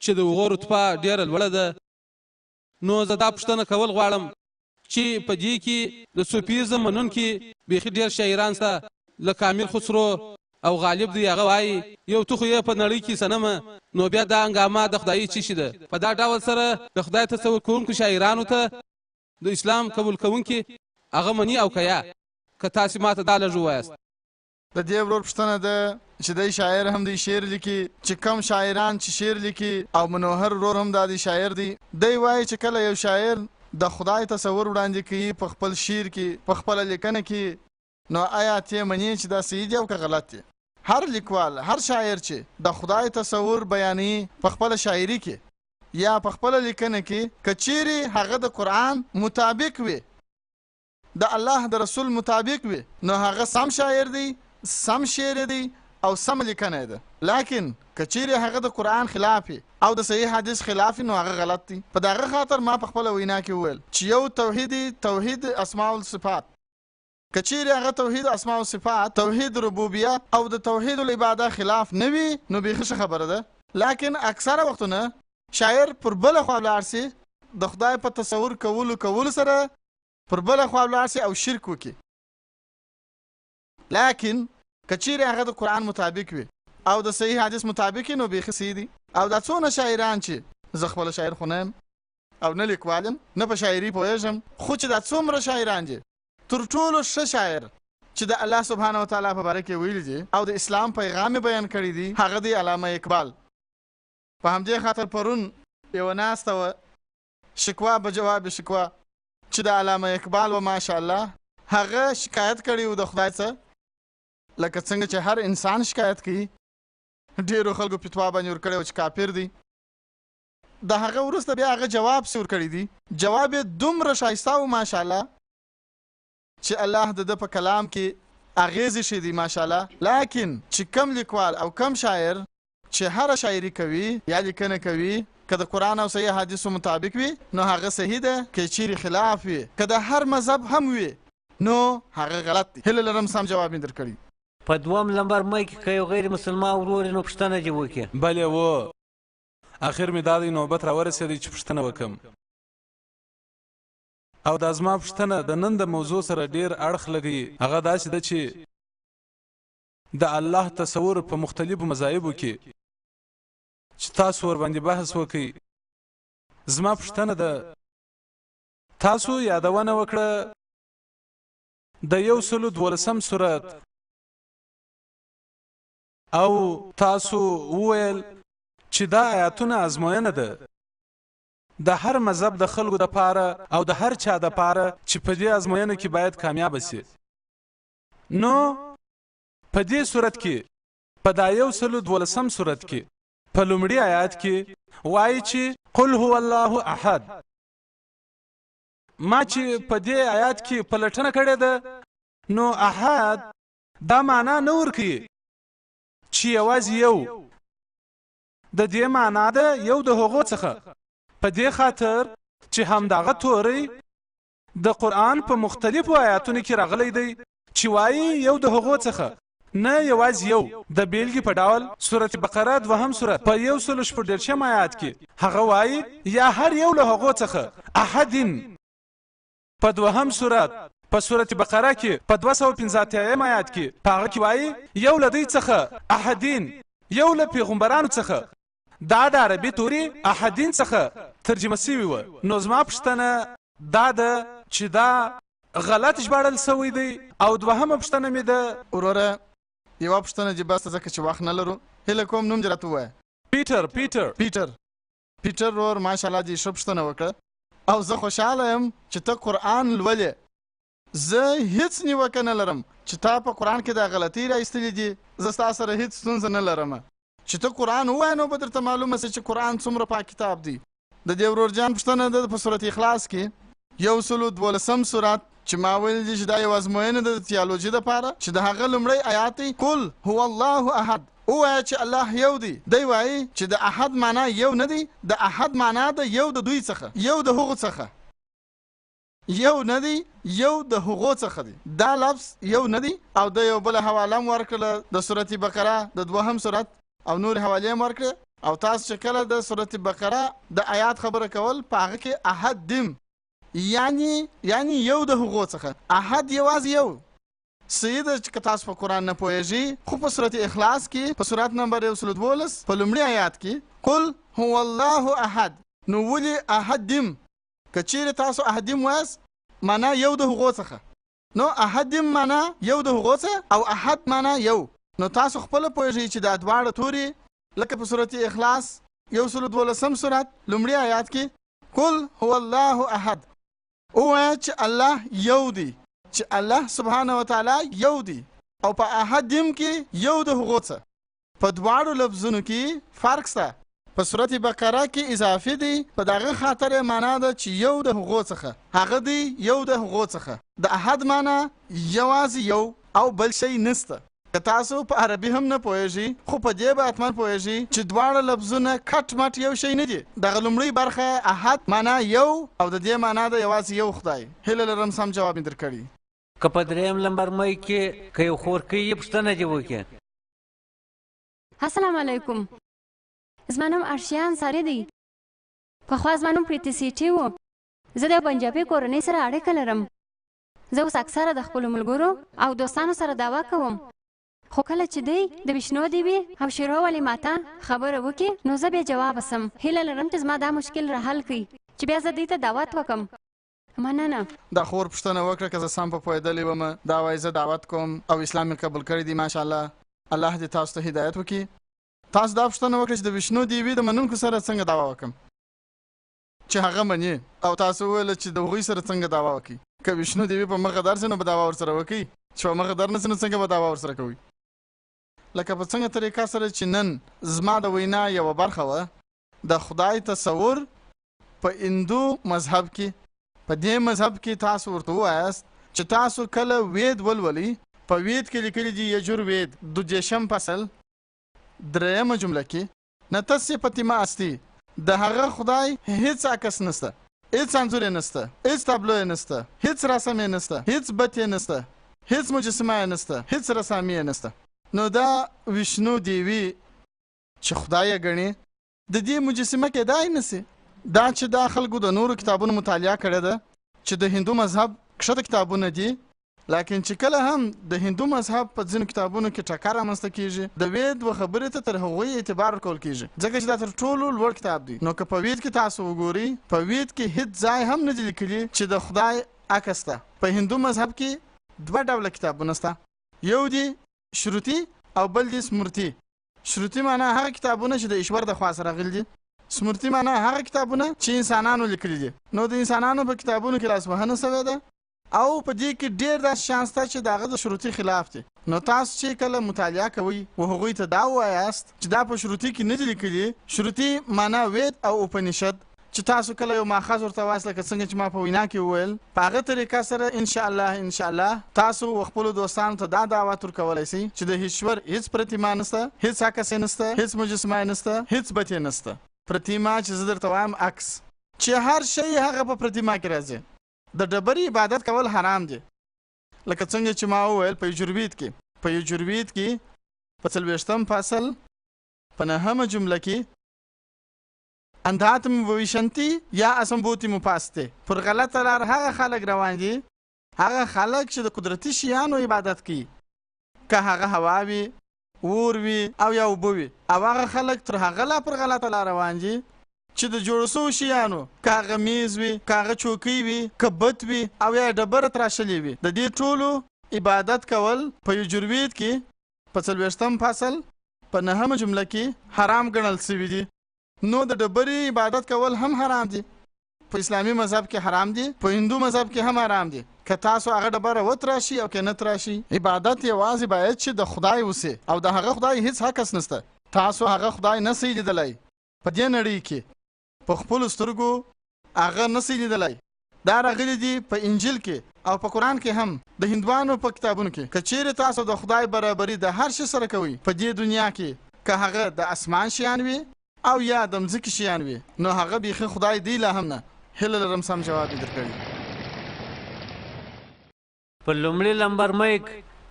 چې د هغو رتبه ډېره لوړه ده. نو زه دا پوښتنه کول غواړم چې په دې کې د صوفیزم منونکي بیخي ډېر شاعران شته، لکه امیر خسرو او غالب دی. هغه وایي یو ته خو یې په نړۍ کې صنمه، نو بیا دا هنګامه د خدایي څه شي ده. په دا ډول سره د خدای تصور کوونکو شاعرانو ته د اسلام قبول کوونکي هغه مني او که یا که تاسې ماته دا لږ ووایاست. د دې ورور پوښتنه ده چې دی شاعر هم دی، شعر لیکي، چې کم شاعران چې شعر لیکي، او منوهر ورور هم دا دی شاعر دی. دی وایي چې کله یو شاعر د خدای تصور وړاندې کوي په خپل شعر کې، په خپله لیکنه کې، نو آیا ته منې چې دا صحیح دی او که غلط دی؟ هر لیکوال، هر شاعر چې د خدای تصور بیانوي په خپله شاعري کې یا په خپله لیکنه کې، که چیرې هغه د قرآن مطابق وي، د الله د رسول مطابق وي، نو هغه سم شاعر دی، سم شعر دی او سم لیکنه ده. لیکن که چیرې هغه د قرآن خلاف او د صحیح حدیث خلاف، نو هغه غلط دی. په دغه خاطر ما په خپله وینا کې وویل چې یو توحید اسماء الصفات، که چیرې هغه توحید اسماء الصفات، توحید ربوبیه او د توحید العباده خلاف نه وي، نو بیخي ښه خبره ده. لیکن اکثره وختونه شاعر پر بله خوا ولاړ سي، د خدای په تصور کولو سره پر بله خوا ولاړ سي او شرک وکړي. لیکن که چیرې هغه د قرآن مطابق وي او د صحیح حدیث مطابق وي، نو بیخي صحیح دي. او دا څونه شاعران چې زه خپله شاعر خو نه یم او نه لیکوال یم، نه په شاعري پوهېږم، خو چې دا څومره شاعران دي، تر ټولو ښه شاعر چې د الله سبحانه وتعالی په باره کې ویلي دي او د اسلام پیغام بیان کړی دي، هغه دی علامه اقبال. په همدې خاطر پرون یوه ناسته وه، شکوا به جواب شکوا، چې د علامه اقبال و ماشاءالله هغه شکایت کړی و د خدای څخه، لکه څنګه چې هر انسان شکایت کوي. ډېرو خلکو فتوا باندې ورکړی و چې کافر دی. د هغه وروسته بیا هغه جواب څه ورکړی دي، جواب یې دومره ښایسته و ماشاءالله چې الله د ده په کلام کې اغیزې ښې دي ماشاءالله. لیکن چې کم لیکوال او کم شاعر چې هره شاعري کوي یا لیکنه کوي، که د قرآن او صحیح حدیثو مطابق وي، نو هغه صحیح ده. که چیرې خلاف وي، که د هر مذهب هم وي، نو هغه غلط دی. هیله لرم سم جواب مې درکړي. په دوم نمبر مای کې که یو غیر مسلمان ورور نو پوښتنه دې وکړي. بلې و اخر مې دا دی نوبت راورسېدی چې پوښتنه وکړم، او دا زما پوښتنه د نن د موضوع سره ډېر اړخ لګوي. هغه داسې ده چې د الله تصور په مختلفو مذاهبو کې چې تاسو ورباندې بحث وکړئ. زما پوښتنه ده، تاسو یادونه وکړه د 112 سورت، او تاسو وویل چې دا آیاتونه ازموینه ده د هر مذهب د خلکو دپاره او د هر چا دپاره چې په دې ازموینه کې باید کامیابه سي. نو په دې صورت کې په دا 112 صورت کې په لومړي آیات کې وایي چې قل هو الله احد. ما چې په دې آیات کې پلټنه کړې ده، نو احد دا معنا نه ورکوي چې یوازې یو، د دې معنا ده یو د هغو څخه. په دې خاطر چې همدغه توری د قرآن په مختلفو آیاتونو کې راغلی دی چې وایي یو د هغو څخه، نه یوازې یو. د بیلګې په ډول سورت بقره 2 سورت په 114 آیات کې هغه وایي یا هر یو له هغو څخه احدین. په 2 سورت په سورت بقره کې په 215 آیات کې په هغه کې وایي یو له دوی څخه احدین، یو له پیغمبرانو څخه. دا د عربي توري احدین څخه ترجمه سوي وه. نو زما پوښتنه دا ده چې دا غلط ژباړل سوی دی. او دوهمه پوښتنه مې ده، وروره یوه پوښتنه چې بس ځکه چې وخت نه لرو، هیله کوم نوم دې راته ووایه. پیټر ورور ماشاءالله دې ښه پوښتنه وکړه، او زه خوشحاله یم چې ته قرآن لولې. زه هیڅ نیوکه نه لرم چې تا په قرآن کې دا غلطۍ راایستلې دي. زه ستا سره هیڅ ستونزه نه لرم چې ته قرآن ووایې، نو به درته معلومه سي چې قرآن څومره پاک کتاب دی. د دې ورور جان پوښتنه ده په سورت اخلاص کې 112 سورت چې ما ویل دي چې دا یو ازموینه ده د تیالوجي دپاره، چې د هغه لومړی آیات دی قل هو الله احد. ووایه چې الله یو دی. دی وایي چې د احد معنا یو نه دی، د احد معنا ده یو د دوی څخه، یو د هغو څخه، یو نه دی، یو د هغو څخه دی. دا لفظ یو نه دی. او د یو بله حواله هم ورکړله د سورت بقره د 2 سورت، او نور حوالې هم ورکړې او تاسو چې کله د سورت بقره د آیات خبره کول په هغه کې احد دم یعنی یو د هغو څخه احد یوازې یو سید چې تاسو په قرآن نه پوهیږئ خو په سورت اخلاص کې په سورت نمبر 112 په لومړي آیات کې قل هو الله احد نو ولي احد دم که چیرې تاسو احد دم وایاست معنا یو د هغو څخه نو احد دم معنا یو د هغو څخه او احد معنا یو نو تاسو خپل پوهیږئ چې دا دواړه توري لکه په سورت اخلاص 112 سورت لومړي آیات کې قل هو الله احد او چې الله یو دی چې الله سبحانه وتعالى یو دی او په احد دم کې یو د هغو څخه په دواړو لفظونو کې فرق شته په سورت بقره کې اضافي دی په دغه خاطر معنا ده چې یو د هغو څخه هغه دی یو د هغو څخه د احد معنا یوازې یو او بل شی نشته که تاسو په عربي هم نه پوهیږئ خو په دې به حتما پوهیږئ چې دواړه لفظونه کټ مټ یو شی نه دي دغه لومړۍ برخه احد معنا یو او د دې معنا ده یوازې یو خدای هیله لرم سم جواب مې درکړی که په دریم لمبر مای کې که یو خور کوي پوښتنه دې وکړي السلام علیکم زما نوم ارشیا انصاري دی پخوا زما نوم پریتی سیټي و زه د پنجابي کورنۍ سره اړیکه لرم زه اوس اکثره د خپلو ملګرو او دوستانو سره دعوا کوم خو کله چې دی د وشنو دیوي او شیرو ولې ماته خبره وکړي نو زه بیا جواب سم هیله لرم چې زما دا مشکل را حل کړي چې بیا زه دې ته دعوت وکم مننه دا خور پوښتنه وکړه که زه سم په پوهېدلې وم دا وایي زه دعوت کوم او اسلام مې قبول کړی دی ماشاءالله الله دې تاسو ته هدایت وکړي تاسو دا پوښتنه وکړه چې د وشنو دیوي د منونکو سره څنګه دعوا وکم چې هغه مني او تاسو ویل چې د هغوی سره څنګه دعوا وکړي که وشنو دیوي په مخه درسي نو به دعوا ورسره وکړي چې په مخه در نسي نو څنګه به دعوا ورسره کوي لکه په څنګه طریقه سره چې نن زما د وینا یوه برخه وه د خدای تصور په هندو مذهب کې په دې مذهب کې تاسو ورته ووایاست چې تاسو کله وید ولولئ په وید کې لیکلي دي یجوروید دوجیشم فصل درېیمه جمله کې نتسې پتیما استی د هغه خدای هیڅ عکس نسته هیڅ انځور یې نسته هیڅ تابلو یې نسته هیڅ رسم یې نسته هیڅ بت یې نسته هیڅ مجسمه یې نسته هیڅ رسامي یې نسته نو دا وشنو دیوي چې خدای ګڼي د دې مجسمه کېدای نسي دا چې دا خلکو د نورو کتابونو مطالعه کړې ده چې د هندو مذهب کښته کتابونه دي لیکن چې کله هم د هندو مذهب په ځینو کتابونو کې ټکر رامنځته کیږي د وید و خبرې ته تر هغوی اعتبار ورکول کیږي ځکه چې دا تر ټولو لوړ کتاب دی نو که په وید کې تاسو وګورئ په وید کې هیڅ ځای هم نه دی لیکلي چې د خدای عکس ته په هندو مذهب کې دوه ډوله کتابونه شته یو دی شروطي او بل دی سمرتي شروطي معنا هغه کتابونه چې د ایشور د خوا سره راغلي دي سمرتي معنا هغه کتابونه چې انسانانو لیکلي دي نو د انسانانو په کتابونو کې لاسوهنه شوې ده او په دې کې ډېر داسې شانس شته چې د هغه د شروطي خلاف دی نو تاسو چې کله مطالعه کوئ و هغوی ته دا ووایاست چې دا په شروطي کې نه دي لیکلي شروطي معنا وید او اپنیشد چې تاسو کله یو ماخذ ورته وایاست لکه څنګه چې ما په وینا کې وویل په هغه طریقه سره انشاءالله تاسو خپلو دوستانو ته دا دعوت ورکولی شئ چې د ایشور هیڅ پرتیما نشته هیڅ عکس یې نشته هیڅ مجسمه یې نشته هیڅ بت یې نشته پرتیما چې زه درته وایم عکس چې هر شی هغه په پرتیما کې راځي د ډبرې عبادت کول حرام دي لکه څنګه چې ما وویل په یجوروید کې په 40 فصل په 9مه جمله کې انداتم وویشنتی یا اسمبوتی مپاسته پر غلطه لار هغه خلک روان دي هغه خلک چې د قدرتي شیانو عبادت کوي که هغه هوا وي اور وي او یا اوبه وي او هغه خلک تر هغه لا پر غلطه لار روان دي چې د جوړ شوو شیانو که هغه میز وي که هغه چوکۍ وي که بت وي او یا ډبره تراشلې وي د دې ټولو عبادت کول په یجوروید کې په 40 فصل په 9مه جمله کې حرام ګڼل شوي دي نو د ډبرې عبادت کول هم حرام دي په اسلامي مذهب کې حرام دي په هندو مذهب کې هم حرام دي که تاسو هغه ډبره وتراشي او که نه تراشي عبادت یوازې باید چې د خدای وسي او د هغه خدای هیڅ حق نشته تاسو هغه خدای نه سئ لیدلی په دې نړۍ کې په خپلو سترګو هغه نه سئ لیدلی دا راغلي دي په انجیل کې او په قرآن کې هم د هندوانو په کتابونو کې که چیرې تاسو د خدای برابري د هر شي سره کوئ په دې دنیا کې که هغه د اسمان شیان وي او یا د مځکې شیان وي نو هغه بیخي خدای دی لا هم نه هیله لرم سم جواب یې درکړی په لومړي لمبر مایک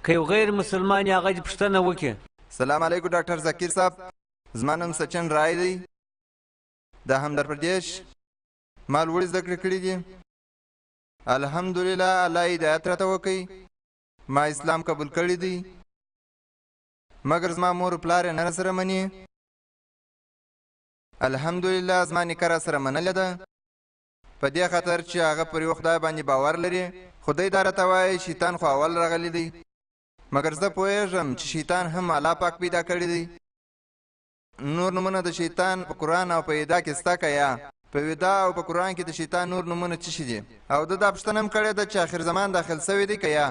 که یو غیر مسلمان هغه دې پوښتنه وکړي سلام علیکم ډاکټر ذکیر صاحب زما نوم سچن رای دی د همدر پردیش ما لوړې زده کړې کړي دي. الحمدلله الله هدایت راته وکړي. ما اسلام قبول کړی دی مګر زما مور و پلار یې نه راسره مني. الحمدلله زما نیکه راسره منلې ده په دې خاطر چې هغه پر یو خدای باندې باور لري. خدای دا راته وایي شیطان خو اول راغلی دی مګر زه پوهېږم چې شیطان هم الله پاک پیدا کړی دی. نور نومونه د شیطان په قرآن او په ادا کې سته که یا په ودا او په قرآن کې د شیطان نور نومونه څه شي دي؟ او ده دا پوښتنه هم کړې ده چې آخر زمان داخل سوی دی که یا؟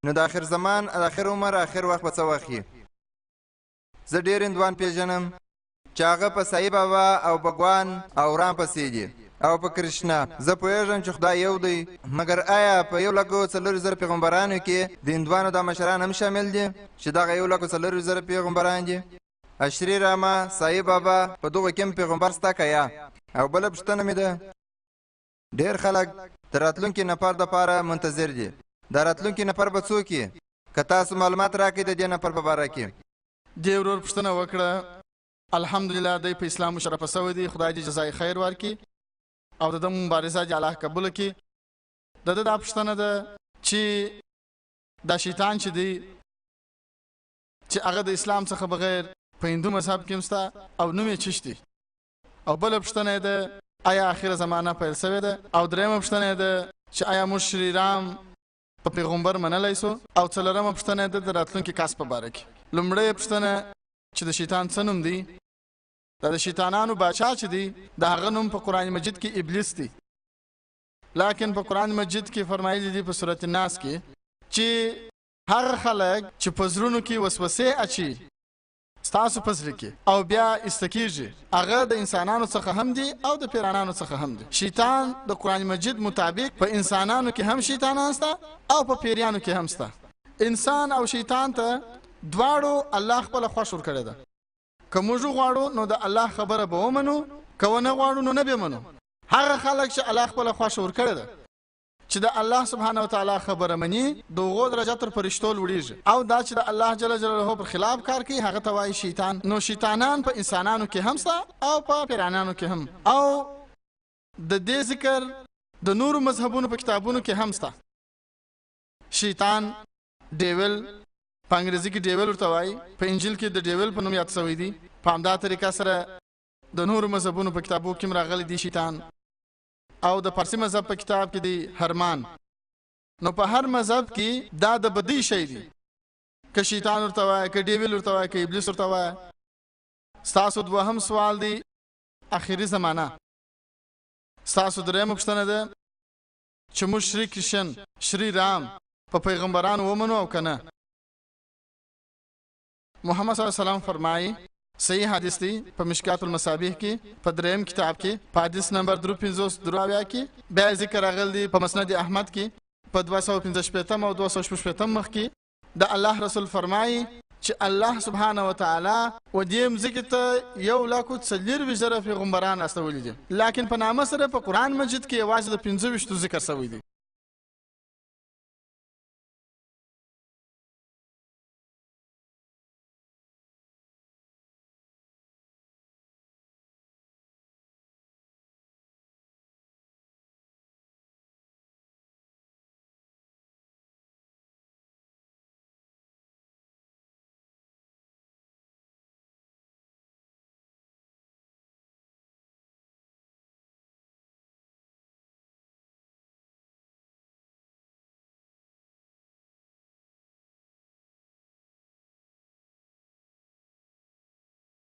نو د آخر زمان د آخر عمر آخر وخت به څه وخت وي؟ زه ډېر هندوان پېژنم چې هغه په سایي بابا او بګوان او رام پسې دي او په کرشنا. زه پوهېږم چې خدای یو دی مګر آیا په 1,40,000 پیغمبرانو کې د هندوانو دا مشران هم شامل دي چې دغه 1,40,000 پیغمبران دي؟ اشري راما سایي بابا په دغو کې هم پیغمبر سته که یا؟ او بله پوښتنه مې ده ډېر خلک د راتلونکي نفر دپاره منتظر دي. دا راتلونکي نفر به څوک وي؟ که تاسو معلومات راکړئ د دې نفر په باره کې. دې ورور پوښتنه وکړه. الحمدلله دی په اسلام مشرفه سوی دی. خدای دې جزای خیر ورکړي او د ده مبارزه دې الله قبوله کړي. د ده دا پوښتنه ده چې دا شیطان چې دی چې هغه د اسلام څخه بغیر په هندو مذهب کې هم سته او نوم یې چش دی. او بله پوښتنه یې ده آیا آخره زمانه پیل سوې ده؟ او درېیمه پوښتنه یې ده چې آیا موږ شری رام په پیغمبر منلی سو؟ او څلورمه پوښتنه یې ده د راتلونکي کس په باره کې. لومړۍ پوښتنه چې د شیطان څه نوم دی؟ دا د شیطانانو باچا چې دی د هغه نوم په قرآن مجید کې ابلیس دی. لیکن په قرآن مجید کې فرمایلی دی په سورت الناس کې چې هغه خلک چې په زړونو کې وسوسې اچي ستاسو په زړه کې او بیا استکیږي هغه د انسانانو څخه هم دي او د پیرانانو څخه هم دي. شیطان د قرآن مجید مطابق په انسانانو کې هم شیطانان سته او په پیریانو کې هم سته. انسان او شیطان ته دواړو الله خپله خوښ ورکړې ده. که موږ غواړو نو د الله خبره به ومنو، که ونه غواړو نو نه به منو. هغه خلک چې الله خپله خوښ ورکړې ده چې د الله سبحانه وتعالی خبره مني د هغو درجه تر فرشتو لوړېږي. او دا چې د الله جل جلاله پر خلاف کار کوي هغه ته وایي شیطان. نو شیطانان په انسانانو کې هم سته او په پیرانانو کې هم. او د دې ذکر د نورو مذهبونو په کتابونو کې هم سته. شیطان ډیول په انګریزي کې ډیول ورته وایي. په انجیل کې د ډیول په نوم یاد شوی دی. په همدا طریقه سره د نورو مذهبونو په کتابو کې هم راغلی دی شیطان. او د پارسي مذهب په کتاب کې دی هرمان. نو په هر مذهب کې دا د بدی شی دی. که شیطان ورته وایي، که ډیول ورته وایي، که ابلیس ورته وایي. ستاسو دوهم سوال دی اخري زمانه. ستاسو درېیمه پوښتنه ده چې موږ شری کرشن شری رام په پیغمبرانو ومنو او که نه؟ محمد صلی الله علیه وسلم فرمایي صحیح حدیث دی په مشکات المصابیح کې په درېیم کتاب کې په حدیث نمبر 353 کې بیا ذکر راغلی دی په مسند احمد کې په 255 او 266 مخ کې د الله رسول فرمایي چې الله سبحانه وتعالی و دې مځکې ته 1,40,000 پیغمبران استولی دي. لیکن په نامه سره په قرآن مجید کې یوازې د 25 ذکر شوی دی.